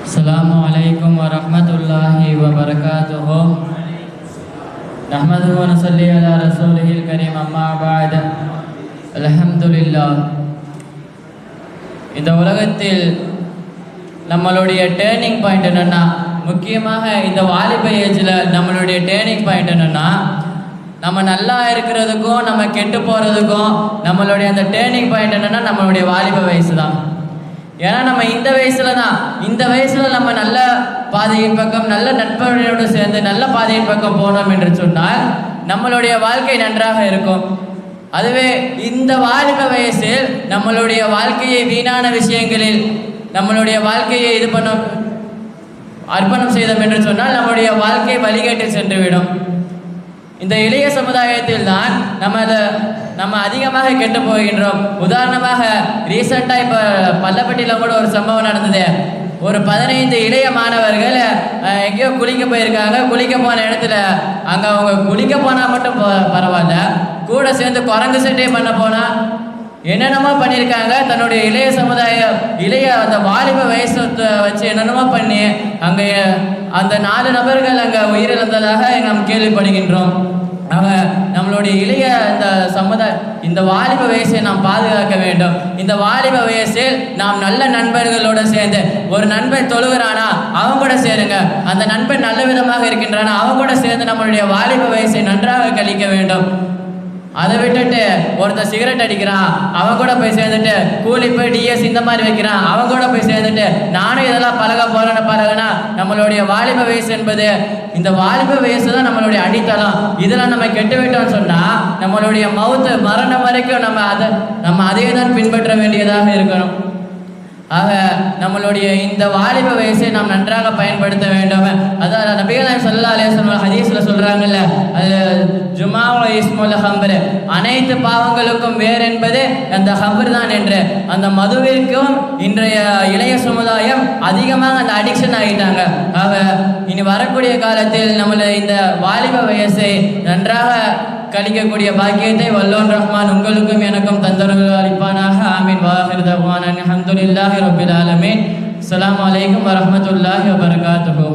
अस्सलामुअलैकुम वरहमतुल्लाहि वबरकातुहु। नहमदुहु व नसल्ली अला रसूलिहिल करीम अम्मा बाद। அல்ஹம்துலில்லாஹ். இந்த உலகத்தில் நம்மளுடைய டேர்னிங் பாயிண்ட் என்னென்னா, முக்கியமாக இந்த வாலிப ஏஜில் நம்மளுடைய டேர்னிங் பாயிண்ட் என்னென்னா, நம்ம நல்லா இருக்கிறதுக்கும் நம்ம கெட்டு போகிறதுக்கும் நம்மளுடைய அந்த டேர்னிங் பாயிண்ட் என்னென்னா நம்மளுடைய வாலிப வயசு தான். ஏன்னா நம்ம இந்த வயசில் நம்ம நல்ல பாதையின் பக்கம் நல்ல நட்பர்களோடு சேர்ந்து நல்ல பாதையின் பக்கம் போனோம் என்று சொன்னால் நம்மளுடைய வாழ்க்கை நன்றாக இருக்கும். அதுவே இந்த வாலிப வயசில் நம்மளுடைய வாழ்க்கையை வீணான விஷயங்களில் நம்மளுடைய வாழ்க்கையை அர்ப்பணம் செய்தோம் என்று சொன்னால் நம்மளுடைய வாழ்க்கை வழிகேட்டில் சென்றுவிடும். இந்த இளைய சமுதாயத்தில் தான் நம்ம அதிகமாக கெட்டு போகின்றோம். உதாரணமாக ரீசெண்டாக இப்போ பள்ளப்பட்டியில் கூட ஒரு சம்பவம் நடந்தது. ஒரு 15 இளைய மாணவர்கள் எங்கேயோ குளிக்க போயிருக்காங்க. குளிக்க போன இடத்துல அங்கே அவங்க குளிக்க போனால் மட்டும் பரவாயில்ல, கூட சேர்ந்து குரங்கு சட்டை பண்ண போனால் என்னென்னமோ பண்ணியிருக்காங்க. தன்னுடைய இளைய அந்த வாலிப வயசை வச்சு என்னென்னமோ பண்ணி அங்கே அந்த 4 நபர்கள் அங்கே உயிரிழந்ததாக நாம் கேள்விப்படுகின்றோம். நம்மளுடைய இளைய இந்த வாலிப வயசை நாம் பாதுகாக்க வேண்டும். இந்த வாலிப வயசில் நாம் நல்ல நண்பர்களோடு சேர்ந்து, ஒரு நண்பன் தொழுகிறானா அவங்க கூட சேருங்க, அந்த நண்பன் நல்ல விதமாக இருக்கின்றானா அவங்க கூட சேர்ந்து நம்மளுடைய வாலிப வயசை நன்றாக கழிக்க வேண்டும். அதை விட்டுட்டு ஒருத்தர் சிகரெட் அடிக்கிறான், அவன் கூட போய் சேர்ந்துட்டு கூலி போய் டிஎஸ் இந்த மாதிரி வைக்கிறான், அவன் கூட போய் சேர்ந்துட்டு நானும் இதெல்லாம் பழகுனா நம்மளுடைய வாலிப வயசு என்பது, இந்த வாலிப வயசு தான் நம்மளுடைய அடித்தளம். இதெல்லாம் நம்ம கெட்டுவிட்டோம்னு சொன்னால் நம்மளுடைய மரணம் வரைக்கும் நம்ம அதே தான் பின்பற்ற வேண்டியதாக இருக்கணும். ஆக நம்மளுடைய இந்த வாலிப வயசை நாம் நன்றாக பயன்படுத்த வேண்டும். அதாவது நபிகள் நாயகம் ஸல்லல்லாஹு அலைஹி வஸல்லம் ஹதீஸ்ல சொல்றாங்கல்ல, அது ஜுமாஉ இஸ்முல் ஹம்ர், அனைத்து பாவங்களுக்கும் வேர் என்பது அந்த ஹம்ர் தான் என்று. அந்த மதுவிற்கும் இன்றைய இளைய சமுதாயம் அதிகமாக அந்த அடிக்ஷன் ஆகிட்டாங்க. ஆக இனி வரக்கூடிய காலத்தில் நம்மளை இந்த வாலிப வயசை நன்றாக கழிக்கக்கூடிய பாக்கியத்தை வல்லோன் ரஹ்மான் உங்களுக்கும் எனக்கும் தந்தர்கள் அளிப்பானாக. ஆமீன். வாஹிர் தஅவானா அல்ஹம்துலில்லாஹி ரப்பில் ஆலமீன். அஸ்ஸலாமு அலைக்கும் வரஹ்மத்துல்லாஹி வபரகாத்துஹு.